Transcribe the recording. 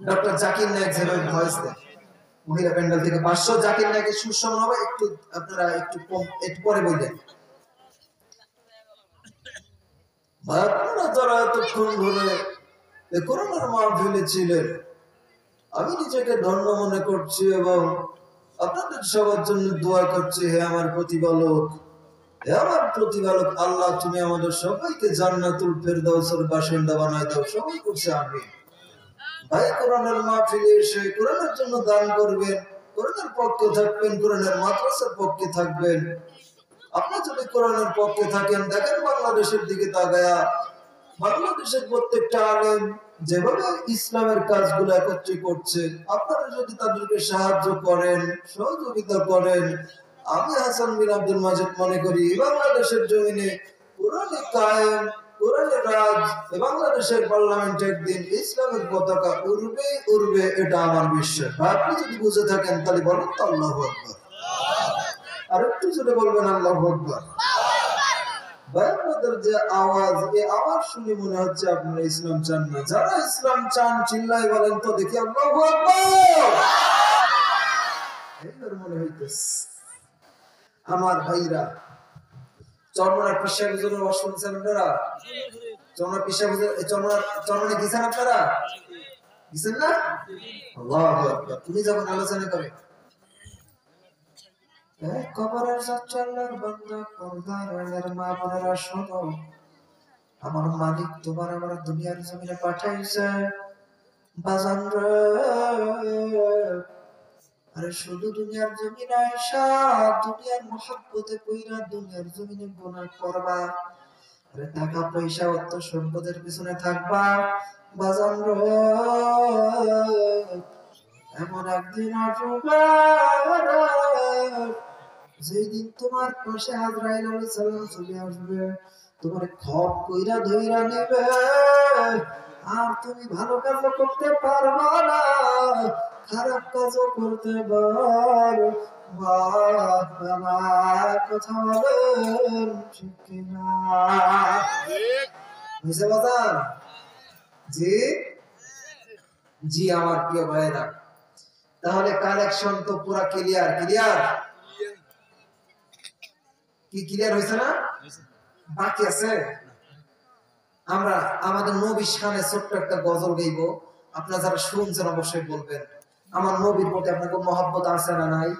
Doctor Zakir Naik যেভাবে voice দেয় মহিলা প্যান্ডেল থেকে 500 জাকির নায়েকের সুরসমান হবে, একটু আপনারা একটু পরে বলবেন। আপনারা যারা এতক্ষণ ধরে করোনার মাহফিলে ছিলেন, আমি নিজেকে ধন্য মনে করছি এবং আপনাদের সবার জন্য দোয়া করছি। হে আমার প্রতিপালক, হে আমার প্রতিপালক আল্লাহ, তুমি আমাদের সবাইকে জান্নাতুল ফেরদাউসের বাসিন্দা বানায় দাও। সবাই করছে আমিন। ভাই কোরআনের মাহফিলে এসে কোরআনের জন্য দান করবেন, কোরআনের পক্ষে থাকবেন, কোরআনের মাদ্রাসার পক্ষে থাকবেন। আপনি যদি কোরআনের পক্ষে থাকেন, দেখেন বাংলাদেশের দিকে তাকায়া বাংলাদেশের প্রত্যেকটা আলেম যেভাবে ইসলামের কাজগুলো একত্রে করছে, আপনারা যদি তাদেরকে সাহায্য করেন, সহযোগিতা করেন, আমি হাসান বিন আব্দুল মাজিদ মনে করি বাংলাদেশের জমিনে কোরআনে কায়েম, কোরআনের রাজ, বাংলাদেশের পার্লামেন্টে একদিন ইসলামের পতাকা উড়বে উড়বে, এটা আমার বিশ্বাস। আপনি যদি বুঝে থাকেন তাহলে বলেন তো আল্লাহু আকবার। আর একটু জোরে বলবেন আল্লাহু আকবার। ভাইদের যে আওয়াজ, এই আওয়াজ শুনে মনে হচ্ছে আপনারা ইসলাম চান না। যারা ইসলাম চান চিল্লাই বলেন তো দেখি আল্লাহু আকবার। এইবার মনে হইতেছে আমার ভাইরা, চরমনার পিসা হুজুরের ওয়াজ শুনছেন আপনারা? চরমনার পিসা হুজুর চরমনে গেছেন আপনারা? গেছেন না? আল্লাহু আকবার। তুমি যখন আলোচনা করে কবরের যাত্রার বান্দা পর্দার মা বোনেরা শোনো, আমার মালিক তোমার আমার দুনিয়ার জমিনে পাঠাইছে বাজান রে। আরে শুধু দুনিয়ার জমিনে আইসা দুনিয়ার মহব্বতে কইরা দুনিয়ার জমিনে গুনাহ করবা, আরে টাকা পয়সা অর্থ সম্পদের পিছনে থাকবা বাজান রে। এমন একদিন আসবে যেদিন তোমার পাশে আজরাইল আলাইহিস সালাম চলে আসবে, তোমার খপ কইরা ধইরা নেবে, আর তুমি ভালো কাজ করতে পারবা না, খারাপ কাজ করতে পারবা না। কথা বলেন ঠিক কিনা? বুঝতে পারছেন? জি জি আমার প্রিয় ভাইরা, তাহলে কালেকশন তো পুরা ক্লিয়ার। কি ক্লিয়ার হয়েছে না? বাকি আছে? আমরা আমাদের নবীর শানে ছোট্ট একটা গজল গাইবো। আপনারা যারা শুনছেন অবশ্যই বলবেন আমার নবীর প্রতি আপনাদের মহব্বত আছে না নাই?